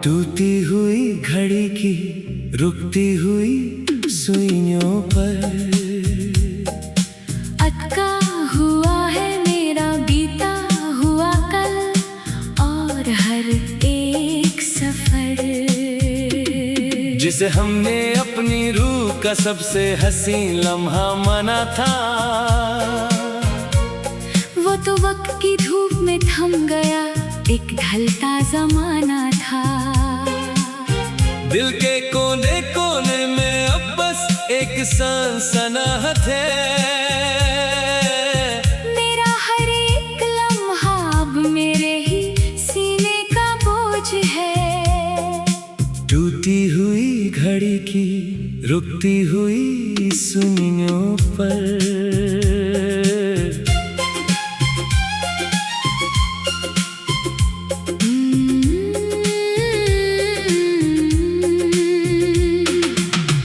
टूटी हुई घड़ी की रुकती हुई सुइयों पर अटका हुआ है मेरा बीता हुआ कल और हर एक सफर, जिसे हमने अपनी रूह का सबसे हसीन लम्हा माना था। वो तो वक्त की धूप में थम गया, एक ढलता जमाना था। दिल के कोने कोने में अब बस एक सनसनाहट है। मेरा हर एक लम्हा अब मेरे ही सीने का बोझ है। टूटी हुई घड़ी की रुकती हुई सुइयों पर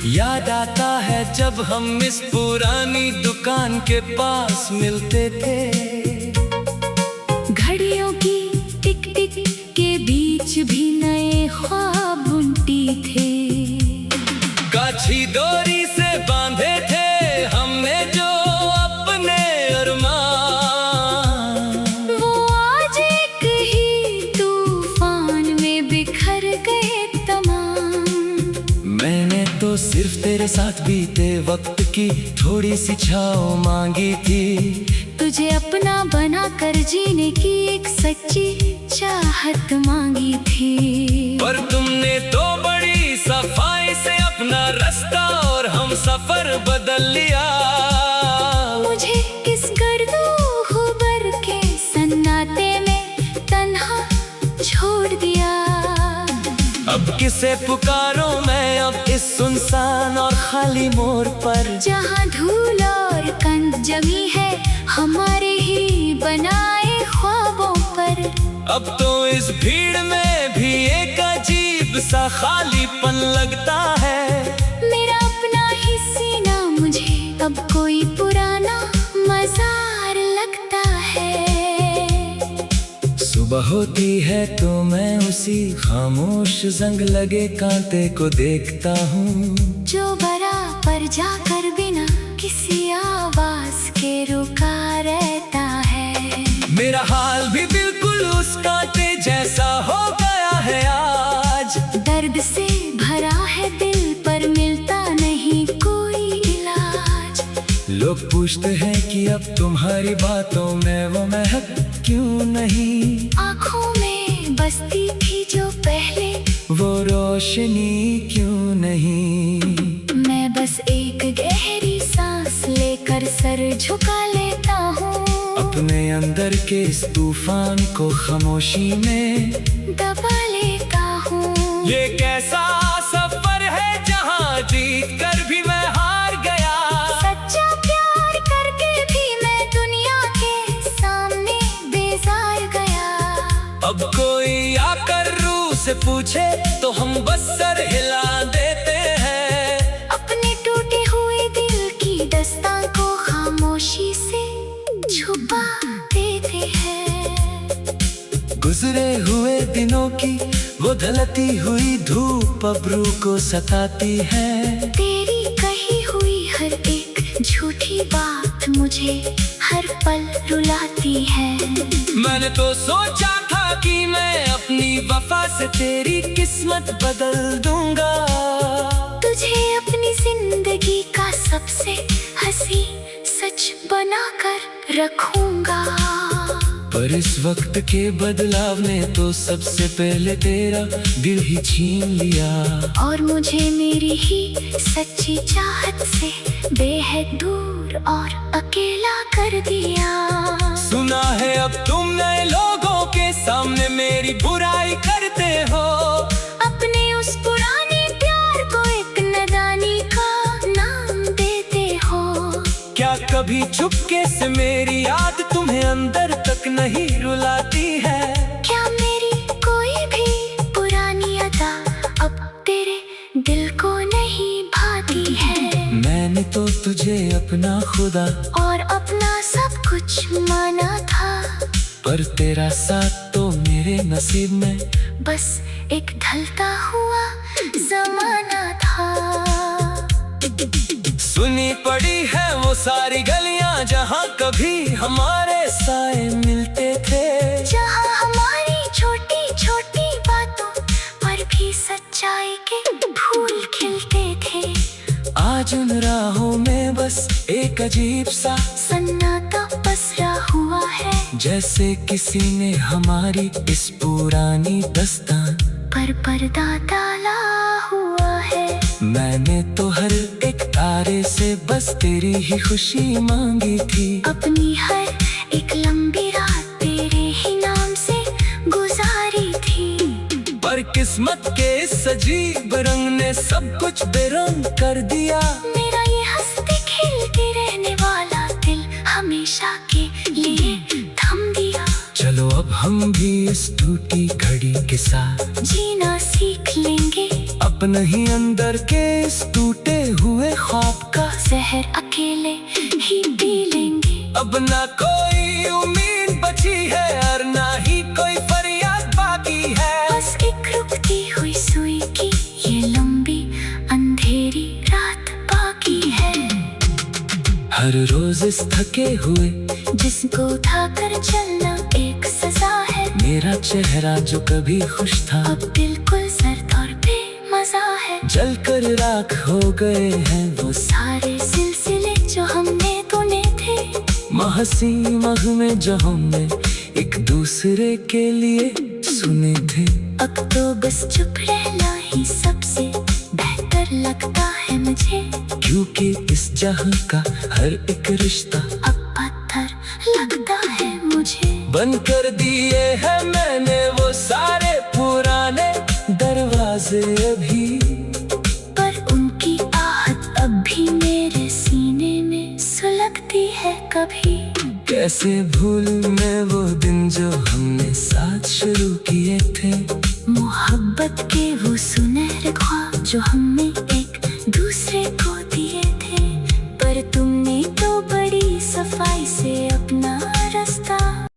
याद आता है जब हम इस पुरानी दुकान के पास मिलते थे। घड़ियों की टिक टिक के बीच भी नए ख्वाब बुनती थे। काछी डोरी से बांधे थे हमने जो अपने अरमान, वो आज एक ही तूफान में बिखर गए तमाम। मैंने तो सिर्फ तेरे साथ बीते वक्त की थोड़ी सी छाँव मांगी थी। तुझे अपना बना कर जीने की एक सच्ची चाहत मांगी थी। पर तुमने तो बड़ी सफाई से अपना रास्ता और हम सफर बदल लिया। मुझे किस गर्दो गुबर के सन्नाटे में तन्हा छोड़ दिया। अब किसे पुकारूं मैं अब इस सुनसान और खाली मोड़ पर, जहाँ धूल और कंद जमी है हमारे ही बनाए ख्वाबों पर। अब तो इस भीड़ में भी एक अजीब सा खालीपन लगता है। मेरा अपना ही सीना मुझे अब कोई पुराना मजार लगता है। सुबह होती है तो मैं उसी खामोश जंग लगे कांटे को देखता हूँ, जो बराबर जाकर बिना किसी आवाज के रुका रहता है। मेरा हाल भी बिल्कुल उस कांटे जैसा हो गया है आज। दर्द से भरा है दिल पर मिलता नहीं कोई इलाज। लोग पूछते हैं कि अब तुम्हारी बातों में वो महक क्यों नहीं। आँखों में बसती थी जो पहले वो रोशनी क्यों नहीं। मैं बस एक गहरी सांस लेकर सर झुका लेता हूँ। अपने अंदर के इस तूफान को खामोशी में दबा लेता हूँ। ये कैसा सफर है जहाँ जीत कर भी मैं हार गया। सच्चा प्यार करके भी मैं दुनिया के सामने बेजार गया। अब कोई आकर रूह से पूछे तो हम बस सर हिला देते हैं। अपने टूटे हुए दिल की दास्तां को खामोशी से छुपा देते हैं। गुजरे हुए दिनों की वो ढलती हुई धूप अब रूह को सताती है। तेरी कही हुई हर एक झूठी बात मुझे हर पल रुलाती है। मैंने तो सोचा था कि मैं अपनी वफा से तेरी किस्मत बदल दूंगा। तुझे अपनी जिंदगी का सबसे हंसी सच बनाकर रखूंगा। पर इस वक्त के बदलाव ने तो सबसे पहले तेरा दिल ही छीन लिया। और मुझे मेरी ही सच्ची चाहत से बेहद दूर और अकेला कर दिया। सुना है अब तुम नए लोग नहीं रुलाती है। क्या मेरी कोई भी पुरानी अदा अब तेरे दिल को नहीं भाती है? मैंने तो तुझे अपना खुदा और अपना सब कुछ माना था, पर तेरा साथ तो मेरे नसीब में बस एक ढलता हुआ जमाना था। सुनी पड़ी है वो सारी गलियां जहाँ कभी हमारे साए मिलते थे, जहाँ हमारी छोटी छोटी बातों पर भी सच्चाई के फूल खिलते थे। आज उन राहों में बस एक अजीब सा सन्नाटा पसरा हुआ है, जैसे किसी ने हमारी इस पुरानी दास्तान पर पर्दा डाला हुआ है। मैंने तो हर एक तारे से बस तेरी ही खुशी मांगी थी, अपनी हर एक लंबी रात तेरे ही नाम से गुजारी थी। पर किस्मत के इस अजीब रंग ने सब कुछ बेरंग कर दिया। मेरा ये हंसते खेलते रहने वाला दिल हमेशा के लिए थम दिया। चलो अब हम भी इस टूटी घड़ी के साथ जीना सीख लेंगे, अपने ही अंदर के इस टूटे हुए ख्वाब का जहर अकेले ही पी लेंगे। अब ना कोई उम्मीद बची है और ना ही कोई फरियाद बाकी है। बस एक रुकती हुई सुई की ये लंबी अंधेरी रात बाकी है। हर रोज इस थके हुए जिसको उठाकर चलना एक सजा है। मेरा चेहरा जो कभी खुश था अब बिल्कुल सर्द और बेमजा है। जलकर राख हो गए हैं वो सारे सिलसिले जो हमने तूने थे, महसी मह में जो हमने एक दूसरे के लिए सुने थे। अब तो बस चुप रहना ही सबसे बेहतर लगता है मुझे, क्योंकि इस जहां का हर एक रिश्ता अब पत्थर लगता है मुझे। बंद कर दिए हैं मैंने वो सारे पुराने दरवाजे अभी, पर उनकी आहट अब भी मेरे सीने में सुलगती है कभी। कैसे भूलूं मैं वो दिन जो हमने साथ शुरू किए थे, मोहब्बत के वो सुनहरे ख्वाब जो हम में